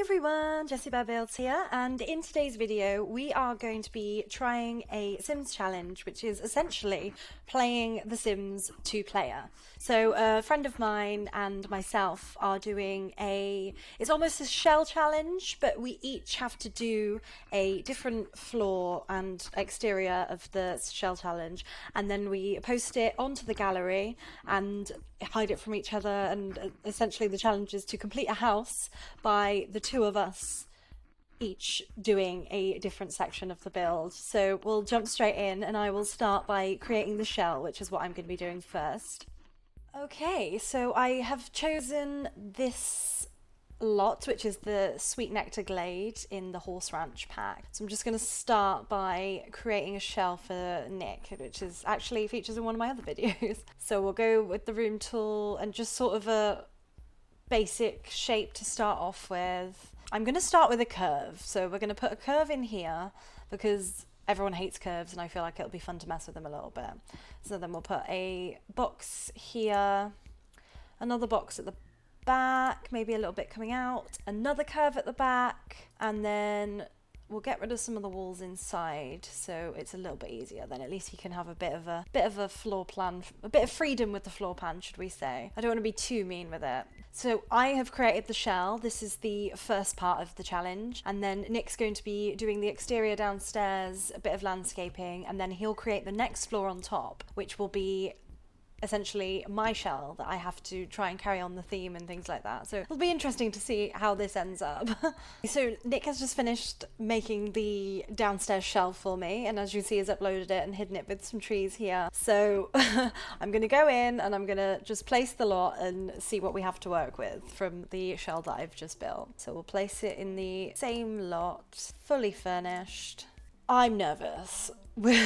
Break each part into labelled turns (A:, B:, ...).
A: everyone, Jessie Bear Builds here, and in today's video we are going to be trying a Sims challenge, which is essentially playing The Sims 2-player. So a friend of mine and myself are doing it's almost a shell challenge, but we each have to do a different floor and exterior of the shell challenge, and then we post it onto the gallery and hide it from each other, and essentially the challenge is to complete a house by the two of us each doing a different section of the build. So we'll jump straight in and I will start by creating the shell, which is what I'm going to be doing first. Okay, so I have chosen this lot, which is the Sweet Nectar Glade in the Horse Ranch pack. So I'm just going to start by creating a shell for Nick, which is actually features in one of my other videos. So we'll go with the room tool and just sort of a basic shape to start off with. I'm going to start with a curve. So we're going to put a curve in here because everyone hates curves and I feel like it'll be fun to mess with them a little bit. So then we'll put a box here, another box at the back, maybe a little bit coming out, another curve at the back, and then we'll get rid of some of the walls inside so it's a little bit easier. Then at least you can have a bit of a floor plan, a bit of freedom with the floor plan, should we say. I don't want to be too mean with it. So I have created the shell. This is the first part of the challenge, and then Nick's going to be doing the exterior downstairs, a bit of landscaping, and then he'll create the next floor on top, which will be essentially my shell that I have to try and carry on the theme and things like that. So it'll be interesting to see how this ends up. So Nick has just finished making the downstairs shell for me, and as you see, has uploaded it and hidden it with some trees here. So I'm going to go in and I'm going to just place the lot and see what we have to work with from the shell that I've just built. So we'll place it in the same lot, fully furnished. I'm nervous. We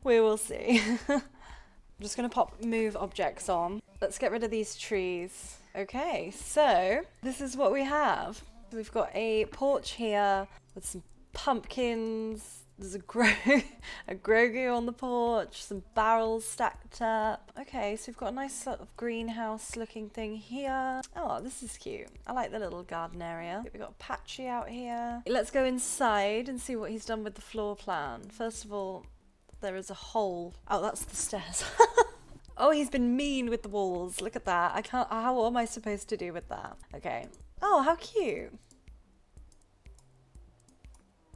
A: will see. I'm just going to move objects on. Let's get rid of these trees. Okay, so this is what we have. We've got a porch here with some pumpkins. There's a Grogu on the porch, some barrels stacked up. Okay, so we've got a nice sort of greenhouse looking thing here. Oh, this is cute. I like the little garden area. We've got Patchy out here. Let's go inside and see what he's done with the floor plan. First of all, there is a hole. Oh, that's the stairs. Oh, he's been mean with the walls. Look at that. I can't. What am I supposed to do with that? Okay. Oh, how cute.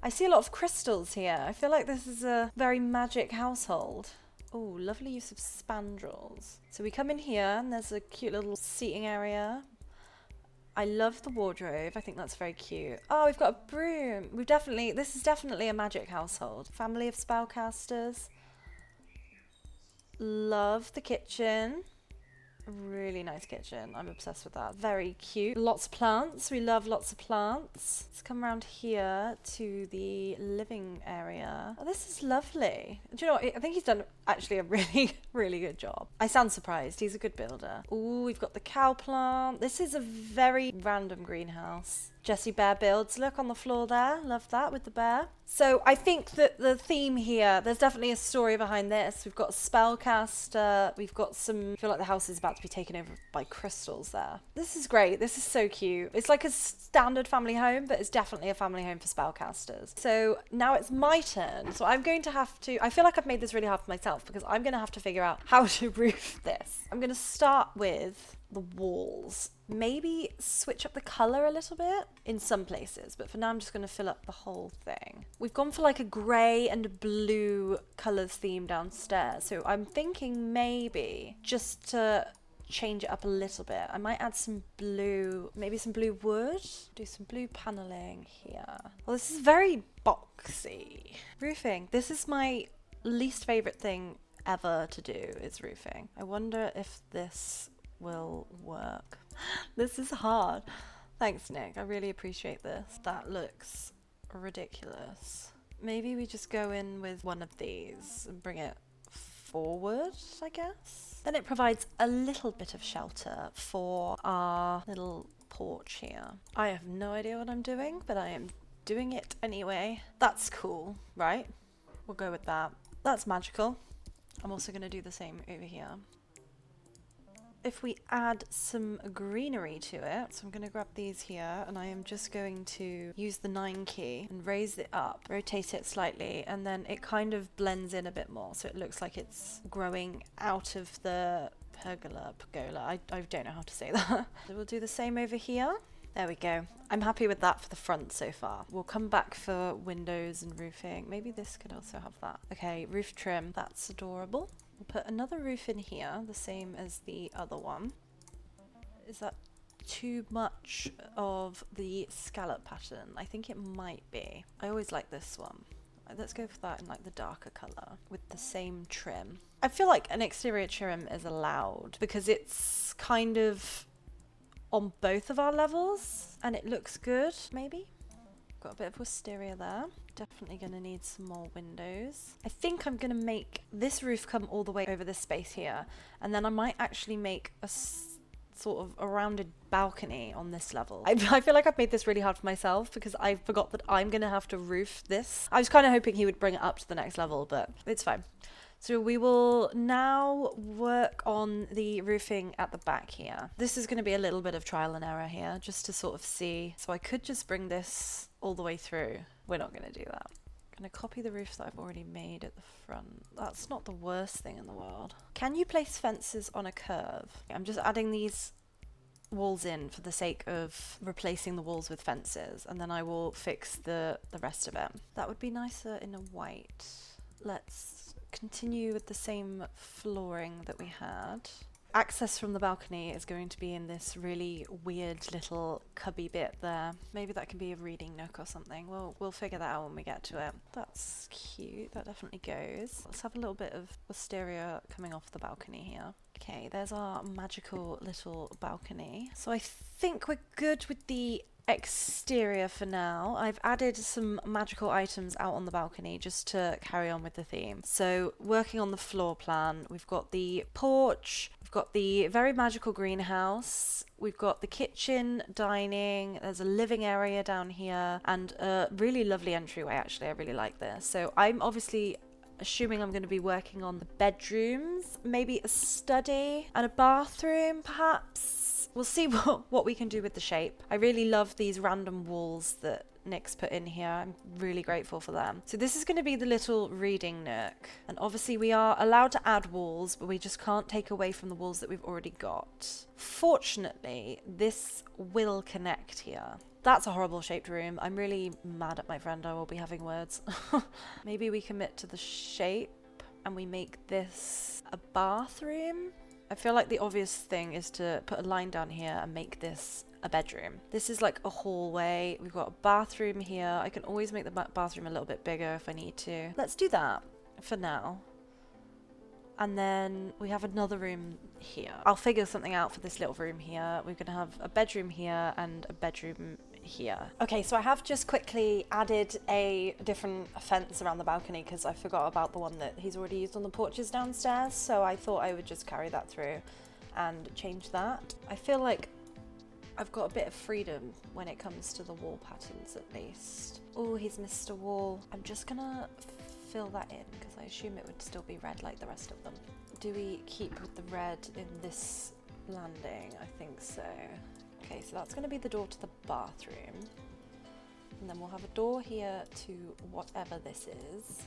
A: I see a lot of crystals here. I feel like this is a very magic household. Oh, lovely use of spandrels. So we come in here and there's a cute little seating area. I love the wardrobe. I think that's very cute. Oh, we've got a broom. This is definitely a magic household. Family of spellcasters. Love the kitchen. Really nice kitchen. I'm obsessed with that. Very cute. Lots of plants. We love lots of plants. Let's come around here to the living area. Oh, this is lovely. Do you know what? I think he's done actually a really, really good job. I sound surprised. He's a good builder. Ooh, we've got the cow plant. This is a very random greenhouse. Jessie Bear Builds. Look on the floor there. Love that with the bear. So I think that the theme here, there's definitely a story behind this. We've got a spellcaster. We've got I feel like the house is about to be taken over by crystals there. This is great. This is so cute. It's like a standard family home, but it's definitely a family home for spellcasters. So now it's my turn. So I'm going to have to, I feel like I've made this really hard for myself because I'm going to have to figure out how to roof this. I'm going to start with the walls. Maybe switch up the color a little bit in some places, but for now I'm just going to fill up the whole thing. We've gone for like a grey and blue colours theme downstairs, so I'm thinking maybe just to change it up a little bit, I might add some blue, maybe some blue wood, do some blue paneling here. Well, this is very boxy. Roofing. This is my least favourite thing ever to do, is roofing. I wonder if this will work. This is hard. Thanks, Nick. I really appreciate this. That looks ridiculous. Maybe we just go in with one of these and bring it forward, I guess. Then it provides a little bit of shelter for our little porch here. I have no idea what I'm doing, but I am doing it anyway. That's cool, right? We'll go with that. That's magical. I'm also going to do the same over here. if we add some greenery to it. So I'm going to grab these here and I am just going to use the 9 key and raise it up, rotate it slightly, and then it kind of blends in a bit more. So it looks like it's growing out of the pergola. I don't know how to say that. So we'll do the same over here. There we go. I'm happy with that for the front so far. We'll come back for windows and roofing. Maybe this could also have that. Okay, roof trim. That's adorable. We'll put another roof in here, the same as the other one. Is that too much of the scallop pattern? I think it might be. I always like this one. Let's go for that in like the darker colour with the same trim. I feel like an exterior trim is allowed because it's kind of on both of our levels and it looks good, maybe. Got a bit of wisteria there. Definitely going to need some more windows. I think I'm going to make this roof come all the way over this space here, and then I might actually make a sort of a rounded balcony on this level. I feel like I've made this really hard for myself because I forgot that I'm going to have to roof this. I was kind of hoping he would bring it up to the next level, but it's fine. So we will now work on the roofing at the back here. This is going to be a little bit of trial and error here, just to sort of see. So I could just bring this all the way through. We're not going to do that. I'm going to copy the roof that I've already made at the front. That's not the worst thing in the world. Can you place fences on a curve? I'm just adding these walls in for the sake of replacing the walls with fences, and then I will fix the rest of it. That would be nicer in a white. Let's continue with the same flooring that we had. Access from the balcony is going to be in this really weird little cubby bit there. Maybe that can be a reading nook or something. We'll figure that out when we get to it. That's cute. That definitely goes. Let's have a little bit of wisteria coming off the balcony here. Okay, there's our magical little balcony. So I think we're good with the exterior for now. I've added some magical items out on the balcony just to carry on with the theme. So working on the floor plan, we've got the porch, we've got the very magical greenhouse, we've got the kitchen, dining, there's a living area down here, and a really lovely entryway actually. I really like this. So I'm obviously assuming I'm going to be working on the bedrooms, maybe a study and a bathroom perhaps. We'll see what we can do with the shape. I really love these random walls that Nick's put in here. I'm really grateful for them. So this is going to be the little reading nook. And obviously we are allowed to add walls, but we just can't take away from the walls that we've already got. Fortunately, this will connect here. That's a horrible shaped room. I'm really mad at my friend. I will be having words. Maybe we commit to the shape and we make this a bathroom. I feel like the obvious thing is to put a line down here and make this a bedroom. This is like a hallway. We've got a bathroom here. I can always make the bathroom a little bit bigger if I need to. Let's do that for now. And then we have another room here. I'll figure something out for this little room here. We're going to have a bedroom here and a bedroom here. Okay, so I have just quickly added a different fence around the balcony because I forgot about the one that he's already used on the porches downstairs. So I thought I would just carry that through and change that. I feel like I've got a bit of freedom when it comes to the wall patterns at least. Oh, he's missed a wall. I'm just gonna fill that in because I assume it would still be red like the rest of them. Do we keep with the red in this landing? I think so. Okay, so that's going to be the door to the bathroom. And then we'll have a door here to whatever this is.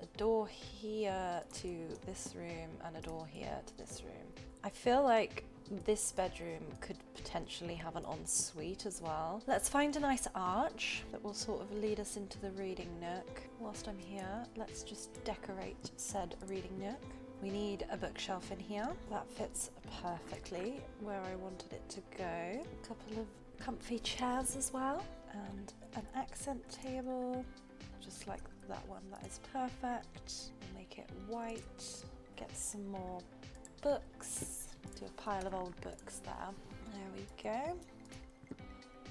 A: A door here to this room and a door here to this room. I feel like this bedroom could potentially have an ensuite as well. Let's find a nice arch that will sort of lead us into the reading nook. Whilst I'm here, let's just decorate said reading nook. We need a bookshelf in here. That fits perfectly where I wanted it to go. A couple of comfy chairs as well. And an accent table, just like that one. That is perfect. We'll make it white. Get some more books. Do a pile of old books there. There we go.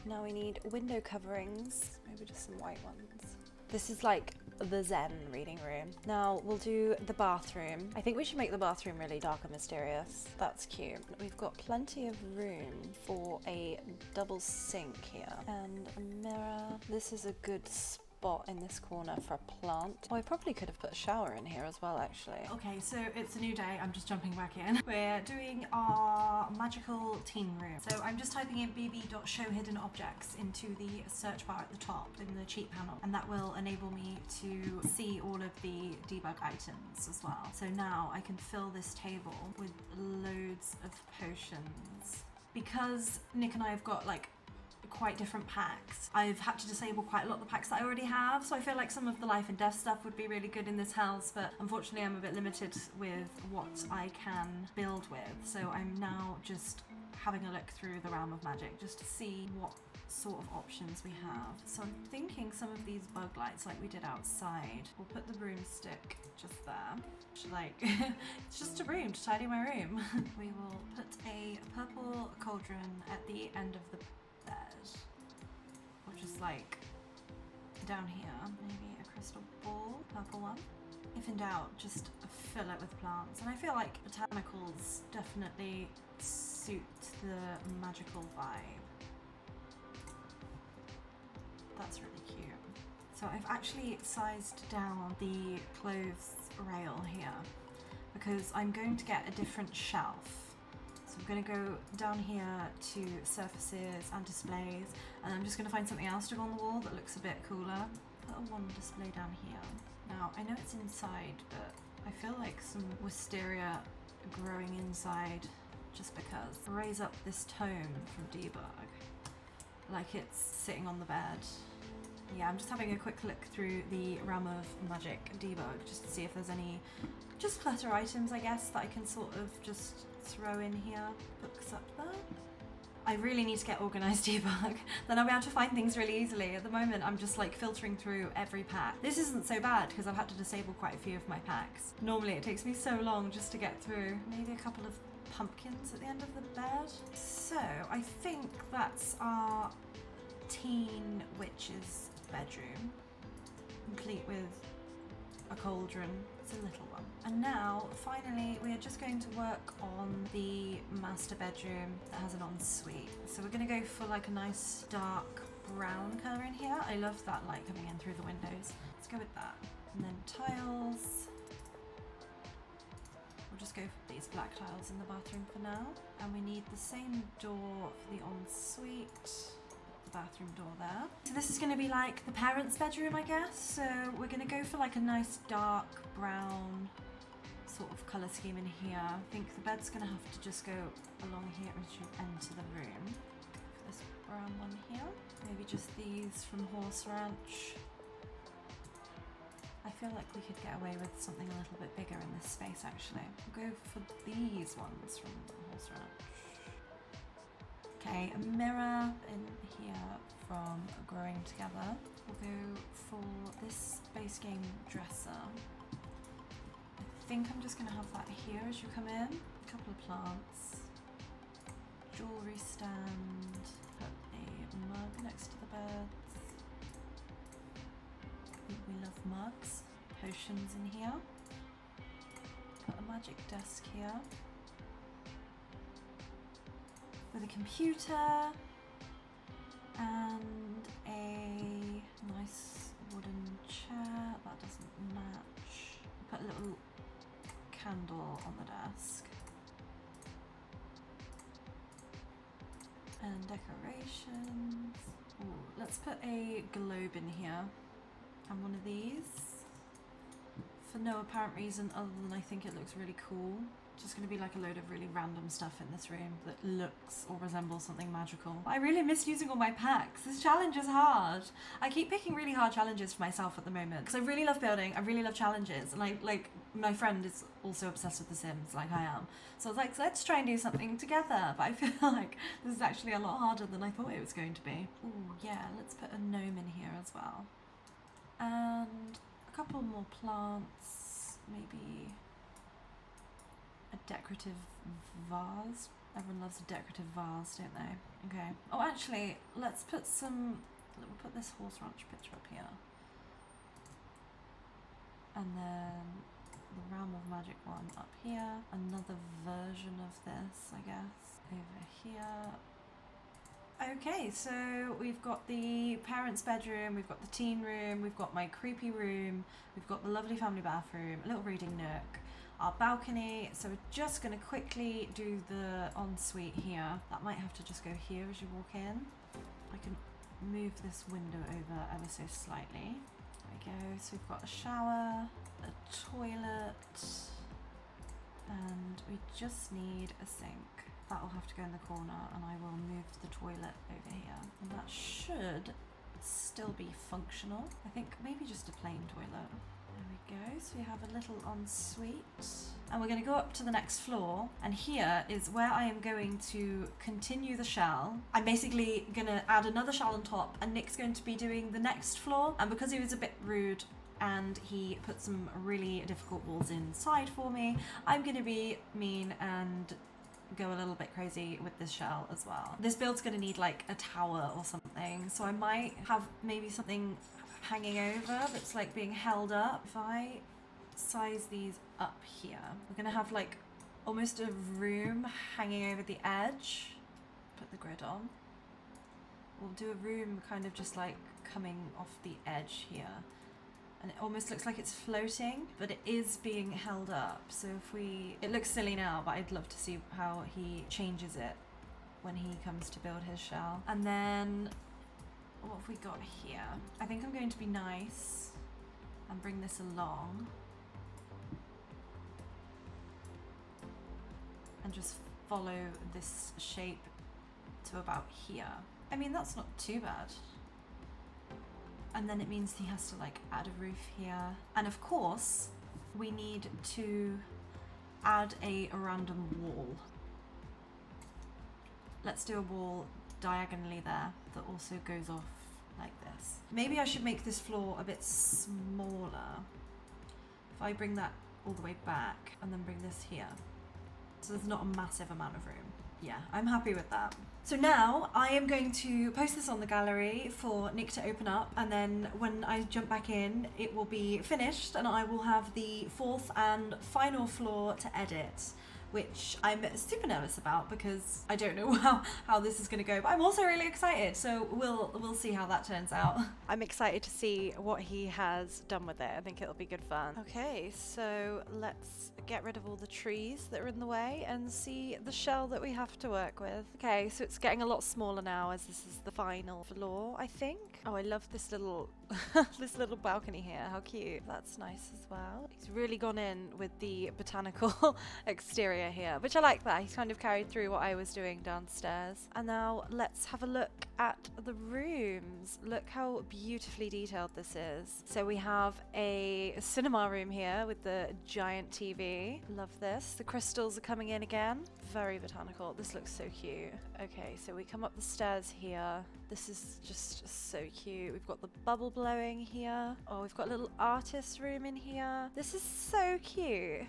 A: Now we need window coverings. Maybe just some white ones. This is like the Zen reading room. Now we'll do the bathroom. I think we should make the bathroom really dark and mysterious. That's cute. We've got plenty of room for a double sink here and a mirror. This is a good spot in this corner for a plant. Oh, I probably could have put a shower in here as well, actually. Okay, so it's a new day. I'm just jumping back in. We're doing our magical teen room. So I'm just typing in bb.showhiddenobjects into the search bar at the top in the cheat panel, and that will enable me to see all of the debug items as well. So now I can fill this table with loads of potions. Because Nick and I have got like quite different packs, I've had to disable quite a lot of the packs that I already have, so I feel like some of the life and death stuff would be really good in this house, but unfortunately I'm a bit limited with what I can build with, so I'm now just having a look through the realm of magic just to see what sort of options we have. So I'm thinking some of these bug lights like we did outside, we'll put the broomstick just there. Like, it's just a room to tidy my room. We will put a purple cauldron at the end of the bed, or just like down here, maybe a crystal ball, purple one. If in doubt, just fill it with plants. And I feel like botanicals definitely suit the magical vibe. That's really cute. So I've actually sized down the clothes rail here because I'm going to get a different shelf. So I'm going to go down here to surfaces and displays, and I'm just going to find something else to go on the wall that looks a bit cooler. Put a one display down here. Now I know it's inside, but I feel like some wisteria growing inside just because. Raise up this tome from debug, like it's sitting on the bed. Yeah, I'm just having a quick look through the realm of magic debug just to see if there's any just clutter items, I guess, that I can sort of just throw in here. Books up there. I really need to get organized debug, then I'll be able to find things really easily. At the moment, I'm just like filtering through every pack. This isn't so bad because I've had to disable quite a few of my packs. Normally it takes me so long just to get through. Maybe a couple of pumpkins at the end of the bed. So I think that's our teen witch's bedroom, complete with a cauldron. It's a little one. And now, finally, we are just going to work on the master bedroom that has an ensuite. So we're going to go for like a nice dark brown colour in here. I love that light coming in through the windows. Let's go with that. And then tiles. We'll just go for these black tiles in the bathroom for now. And we need the same door for the ensuite. Bathroom door there. So this is going to be like the parents' bedroom, I guess. So we're going to go for like a nice dark brown sort of colour scheme in here. I think the bed's going to have to just go along here as you enter the room. This brown one here. Maybe just these from Horse Ranch. I feel like we could get away with something a little bit bigger in this space actually. We'll go for these ones from Horse Ranch. Okay, a mirror in here from Growing Together. We'll go for this base game dresser. I think I'm just going to have that here as you come in. A couple of plants. Jewellery stand. Put a mug next to the beds. We love mugs. Potions in here. Put a magic desk here. With a computer and a nice wooden chair. That doesn't match. Put a little candle on the desk. And decorations. Ooh, let's put a globe in here. And one of these. For no apparent reason other than I think it looks really cool. Just going to be like a load of really random stuff in this room that looks or resembles something magical. I really miss using all my packs. This challenge is hard. I keep picking really hard challenges for myself at the moment because I really love building, I really love challenges, and like my friend is also obsessed with The Sims like I am. So I was like, let's try and do something together, but I feel like this is actually a lot harder than I thought it was going to be. Ooh, yeah, let's put a gnome in here as well. And a couple more plants, maybe a decorative vase. Everyone loves a decorative vase, don't they? Okay. Oh, actually, let's put some... We'll put this Horse Ranch picture up here. And then the Realm of Magic one up here. Another version of this, I guess, over here. Okay, so we've got the parents' bedroom, we've got the teen room, we've got my creepy room, we've got the lovely family bathroom, a little reading nook, our balcony. So we're just going to quickly do the ensuite here. That might have to just go here as you walk in. I can move this window over ever so slightly. There we go. So we've got a shower, a toilet, and we just need a sink. That'll have to go in the corner, and I will move the toilet over here. And that should still be functional. I think maybe just a plain toilet. There we go. So we have a little ensuite. And we're going to go up to the next floor. And here is where I am going to continue the shell. I'm basically going to add another shell on top, and Nick's going to be doing the next floor. And because he was a bit rude and he put some really difficult walls inside for me, I'm going to be mean and go a little bit crazy with this shell as well. This build's going to need like a tower or something, so I might have maybe something hanging over that's like being held up. If I size these up here, we're going to have like almost a room hanging over the edge. Put the grid on. We'll do a room kind of just like coming off the edge here. And it almost looks like it's floating, but it is being held up. So it looks silly now, but I'd love to see how he changes it when he comes to build his shell. And then what have we got here? I think I'm going to be nice and bring this along. And just follow this shape to about here. I mean, that's not too bad. And then it means he has to like add a roof here. And of course, we need to add a random wall. Let's do a wall diagonally there that also goes off like this. Maybe I should make this floor a bit smaller. If I bring that all the way back and then bring this here. So there's not a massive amount of room. Yeah, I'm happy with that. So now I am going to post this on the gallery for Nick to open up, and then when I jump back in, it will be finished and I will have the fourth and final floor to edit, which I'm super nervous about because I don't know how this is going to go, but I'm also really excited, so we'll see how that turns out. I'm excited to see what he has done with it. I think it'll be good fun. Okay, so let's get rid of all the trees that are in the way and see the shell that we have to work with. Okay, so it's getting a lot smaller now as this is the final floor, I think. Oh, I love this little this little balcony here. How cute. That's nice as well. He's really gone in with the botanical exterior here, which I like that. He's kind of carried through what I was doing downstairs. And now let's have a look at the rooms. Look how beautifully detailed this is. So we have a cinema room here with the giant TV. Love this. The crystals are coming in again. Very botanical. This looks so cute. Okay, so we come up the stairs here. This is just so cute. We've got the bubble blowing here. Oh, we've got a little artist room in here. This is so cute.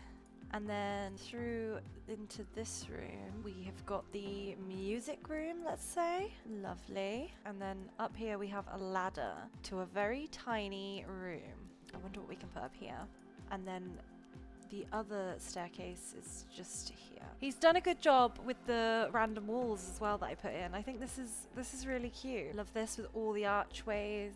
A: And then through into this room, we have got the music room, let's say. Lovely. And then up here we have a ladder to a very tiny room. I wonder what we can put up here. And then the other staircase is just here. He's done a good job with the random walls as well that I put in. I think this is really cute. Love this with all the archways.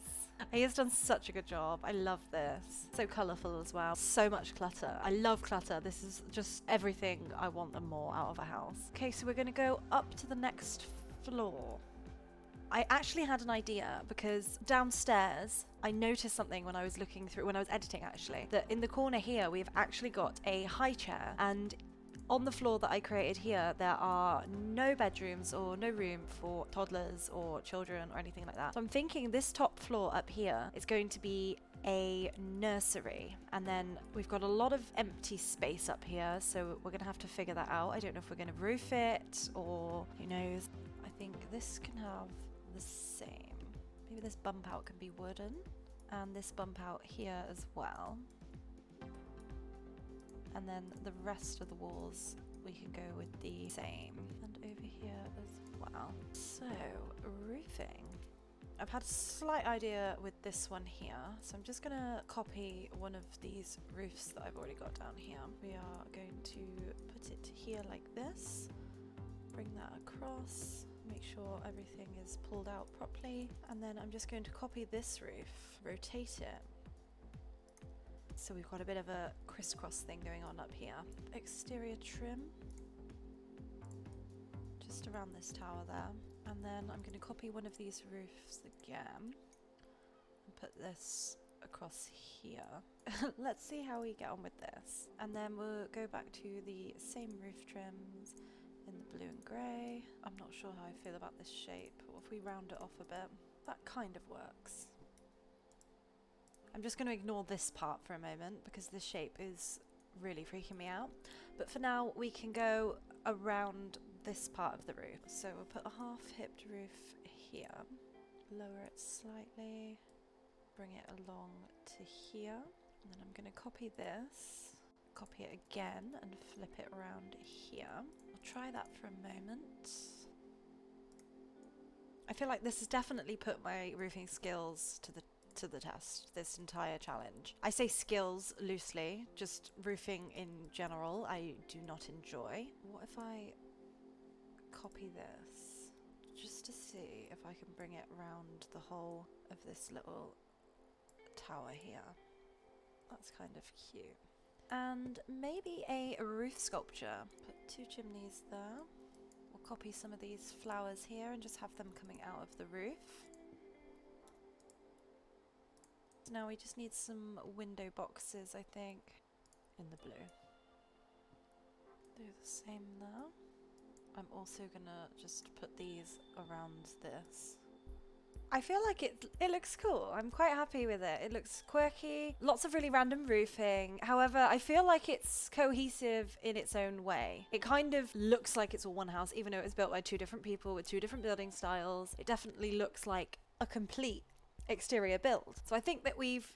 A: He has done such a good job. I love this. So colourful as well. So much clutter. I love clutter. This is just everything I want and more out of a house. Okay, so we're going to go up to the next floor. I actually had an idea because downstairs I noticed something when I was looking through, when I was editing actually, that in the corner here we've actually got a high chair, and on the floor that I created here there are no bedrooms or no room for toddlers or children or anything like that. So I'm thinking this top floor up here is going to be a nursery, and then we've got a lot of empty space up here, so we're gonna have to figure that out. I don't know if we're gonna roof it or who knows. I think this can have the same. Maybe this bump out can be wooden, and this bump out here as well. And then the rest of the walls we can go with the same. And over here as well. So, roofing. I've had a slight idea with this one here, so I'm just gonna copy one of these roofs that I've already got down here. We are going to put it here like this, bring that across, make sure everything is pulled out properly, and then I'm just going to copy this roof, rotate it. So we've got a bit of a crisscross thing going on up here. Exterior trim, just around this tower there. And then I'm going to copy one of these roofs again and put this across here. Let's see how we get on with this. And then we'll go back to the same roof trims in the blue and grey. I'm not sure how I feel about this shape. What if we round it off a bit? That kind of works. I'm just going to ignore this part for a moment because this shape is really freaking me out. But for now, we can go around this part of the roof. So we'll put a half-hipped roof here. Lower it slightly. Bring it along to here. And then I'm going to copy this. Copy it again and flip it around here. I'll try that for a moment. I feel like this has definitely put my roofing skills to the test, this entire challenge. I say skills loosely, just roofing in general I do not enjoy. What if I copy this just to see if I can bring it around the whole of this little tower here? That's kind of cute. And maybe a roof sculpture. Put 2 chimneys there. We'll copy some of these flowers here and just have them coming out of the roof. Now we just need some window boxes, I think, in the blue. Do the same there. I'm also gonna just put these around this. I feel like it looks cool. I'm quite happy with it. It looks quirky. Lots of really random roofing. However, I feel like it's cohesive in its own way. It kind of looks like it's all one house, even though it was built by 2 different people with 2 different building styles. It definitely looks like a complete exterior build. So I think that we've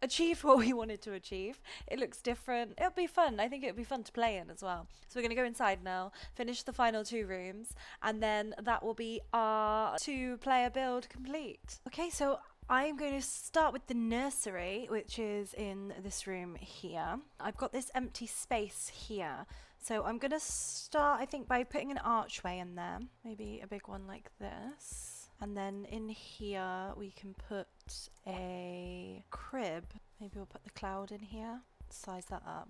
A: achieved what we wanted to achieve. It looks different. It'll be fun. I think it'll be fun to play in as well. So we're going to go inside now, finish the final 2 rooms, and then that will be our 2-player build complete. Okay, so I'm going to start with the nursery, which is in this room here. I've got this empty space here. So I'm going to start, I think, by putting an archway in there. Maybe a big one like this. And then in here we can put a crib. Maybe we'll put the cloud in here. Size that up.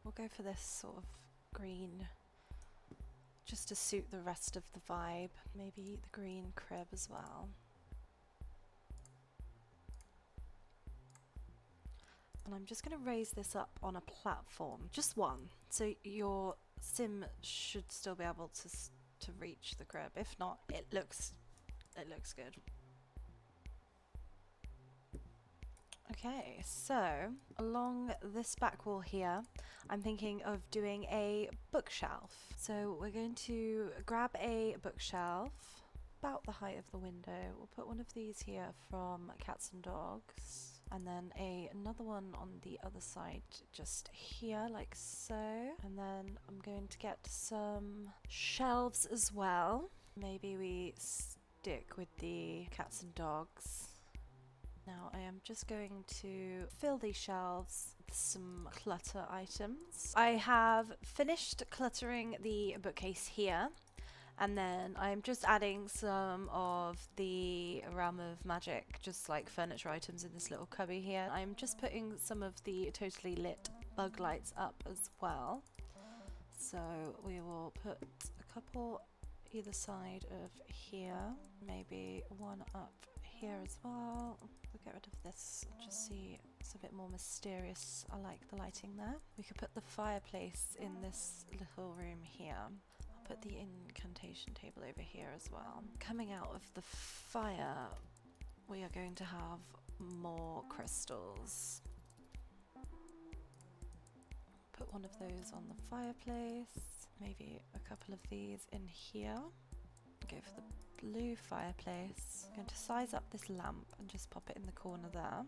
A: We'll go for this sort of green just to suit the rest of the vibe. Maybe the green crib as well. And I'm just going to raise this up on a platform. Just one. So your sim should still be able to reach the crib. If not, it looks good. Okay, so along this back wall here, I'm thinking of doing a bookshelf. So we're going to grab a bookshelf about the height of the window. We'll put one of these here from Cats and Dogs, and then another one on the other side just here, like so. And then I'm going to get some shelves as well. Maybe we stick with the Cats and Dogs. Now I am just going to fill these shelves with some clutter items. I have finished cluttering the bookcase here, and then I'm just adding some of the Realm of Magic, just like furniture items in this little cubby here. I'm just putting some of the totally lit bug lights up as well. So we will put a couple either side of here, maybe one up here as well. We'll get rid of this, just see it's a bit more mysterious. I like the lighting there. We could put the fireplace in this little room here. I'll put the incantation table over here as well. Coming out of the fire, we are going to have more crystals. Put one of those on the fireplace, maybe a couple of these in here. Go for the blue fireplace. I'm going to size up this lamp and just pop it in the corner there.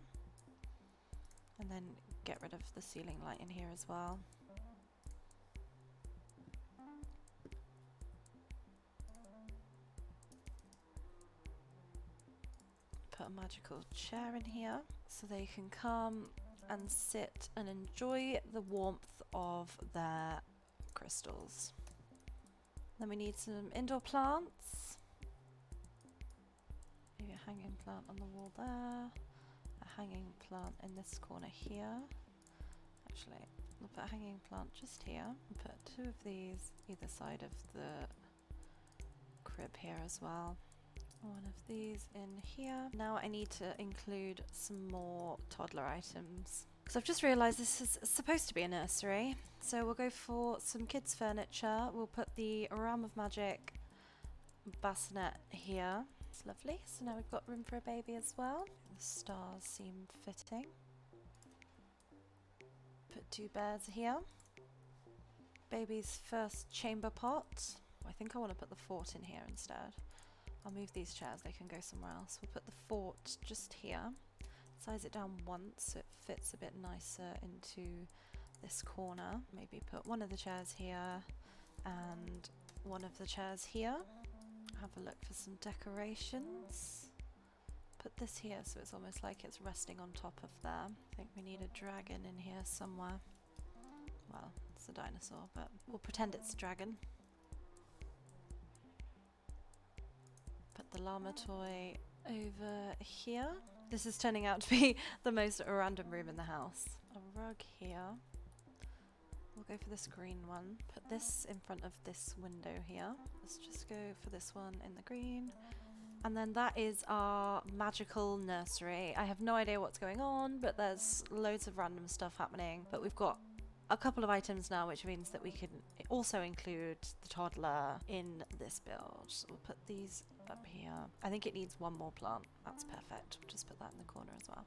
A: And then get rid of the ceiling light in here as well. Put a magical chair in here so they can come and sit and enjoy the warmth of their crystals. Then we need some indoor plants. hanging plant on the wall there. A hanging plant in this corner here. Actually, we'll put a hanging plant just here. And put 2 of these either side of the crib here as well. 1 of these in here. Now I need to include some more toddler items. Because I've just realised this is supposed to be a nursery. So we'll go for some kids furniture. We'll put the Realm of Magic bassinet here. It's lovely. So now we've got room for a baby as well. The stars seem fitting. Put 2 beds here. Baby's first chamber pot. I think I want to put the fort in here instead. I'll move these chairs, they can go somewhere else. We'll put the fort just here. Size it down once so it fits a bit nicer into this corner. Maybe put 1 of the chairs here and 1 of the chairs here. Have a look for some decorations. Put this here so it's almost like it's resting on top of there. I think we need a dragon in here somewhere. Well, it's a dinosaur, but we'll pretend it's a dragon. Put the llama toy over here. This is turning out to be the most random room in the house. A rug here. We'll go for this green one. Put this in front of this window here. Let's just go for this one in the green. And then that is our magical nursery. I have no idea what's going on, but there's loads of random stuff happening. But we've got a couple of items now, which means that we can also include the toddler in this build. So we'll put these up here. I think it needs 1 more plant. That's perfect. We'll just put that in the corner as well.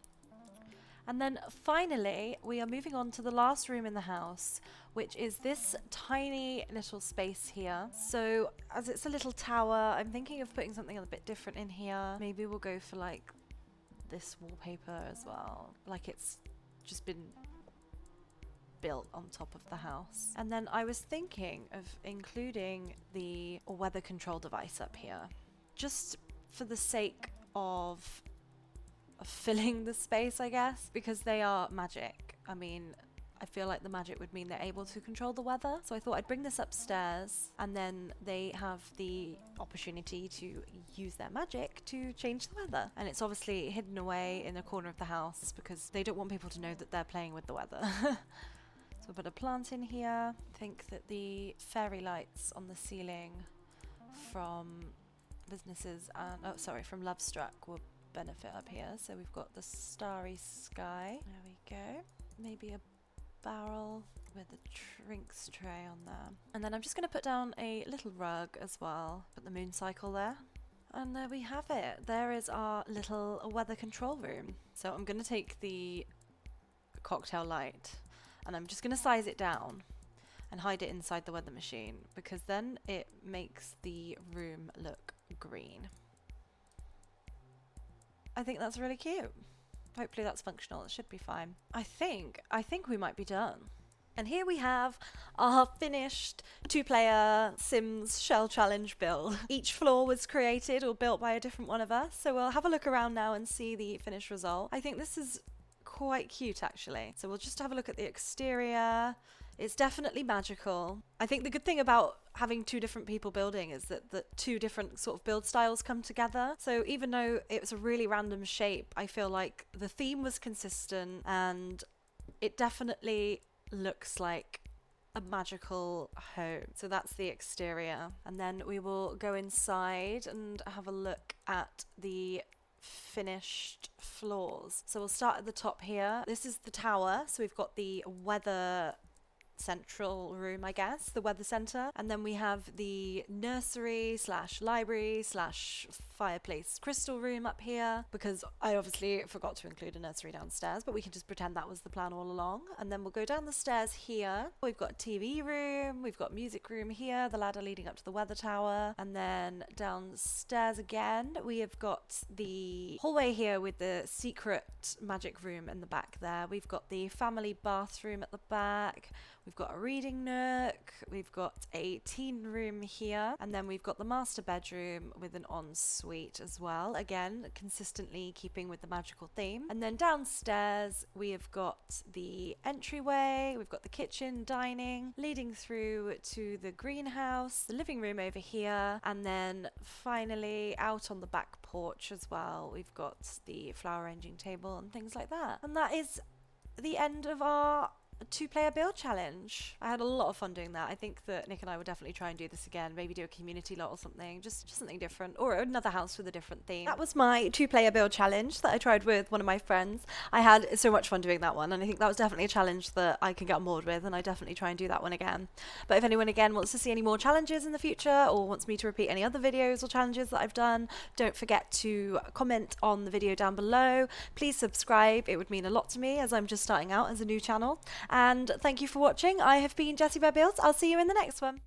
A: And then finally, we are moving on to the last room in the house, which is this tiny little space here. So as it's a little tower, I'm thinking of putting something a bit different in here. Maybe we'll go for like this wallpaper as well. Like it's just been built on top of the house. And then I was thinking of including the weather control device up here, just for the sake of filling the space, I guess, because they are magic. I mean, I feel like the magic would mean they're able to control the weather. So I thought I'd bring this upstairs and then they have the opportunity to use their magic to change the weather. And it's obviously hidden away in a corner of the house because they don't want people to know that they're playing with the weather. So we'll put a plant in here. I think that the fairy lights on the ceiling from businesses and from Lovestruck will benefit up here. So we've got the starry sky. There we go. Maybe a barrel with a drinks tray on there. And then I'm just going to put down a little rug as well. Put the moon cycle there. And there we have it. There is our little weather control room. So I'm going to take the cocktail light and I'm just going to size it down and hide it inside the weather machine because then it makes the room look green. I think that's really cute. Hopefully that's functional. It should be fine. I think we might be done. And here we have our finished 2-player Sims Shell Challenge build. Each floor was created or built by a different one of us. So we'll have a look around now and see the finished result. I think this is quite cute actually. So we'll just have a look at the exterior. It's definitely magical. I think the good thing about having 2 different people building is that the 2 different sort of build styles come together. So even though it was a really random shape, I feel like the theme was consistent and it definitely looks like a magical home. So that's the exterior. And then we will go inside and have a look at the finished floors. So we'll start at the top here. This is the tower. So we've got the weather central room, I guess, the weather center. And then we have the nursery / library / fireplace crystal room up here, because I obviously forgot to include a nursery downstairs, but we can just pretend that was the plan all along. And then we'll go down the stairs here. We've got a TV room, we've got music room here, the ladder leading up to the weather tower. And then downstairs again, we have got the hallway here with the secret magic room in the back there. We've got the family bathroom at the back. We've got a reading nook, we've got a teen room here, and then we've got the master bedroom with an ensuite as well. Again, consistently keeping with the magical theme. And then downstairs, we have got the entryway, we've got the kitchen, dining, leading through to the greenhouse, the living room over here, and then finally out on the back porch as well, we've got the flower arranging table and things like that. And that is the end of our 2-player build challenge. I had a lot of fun doing that. I think that Nick and I will definitely try and do this again, maybe do a community lot or something, just something different, or another house with a different theme. That was my 2-player build challenge that I tried with one of my friends. I had so much fun doing that one, and I think that was definitely a challenge that I can get on board with, and I definitely try and do that one again. But if anyone again wants to see any more challenges in the future, or wants me to repeat any other videos or challenges that I've done, don't forget to comment on the video down below. Please subscribe, it would mean a lot to me as I'm just starting out as a new channel. And thank you for watching. I have been Jessie Bear Builds. I'll see you in the next one.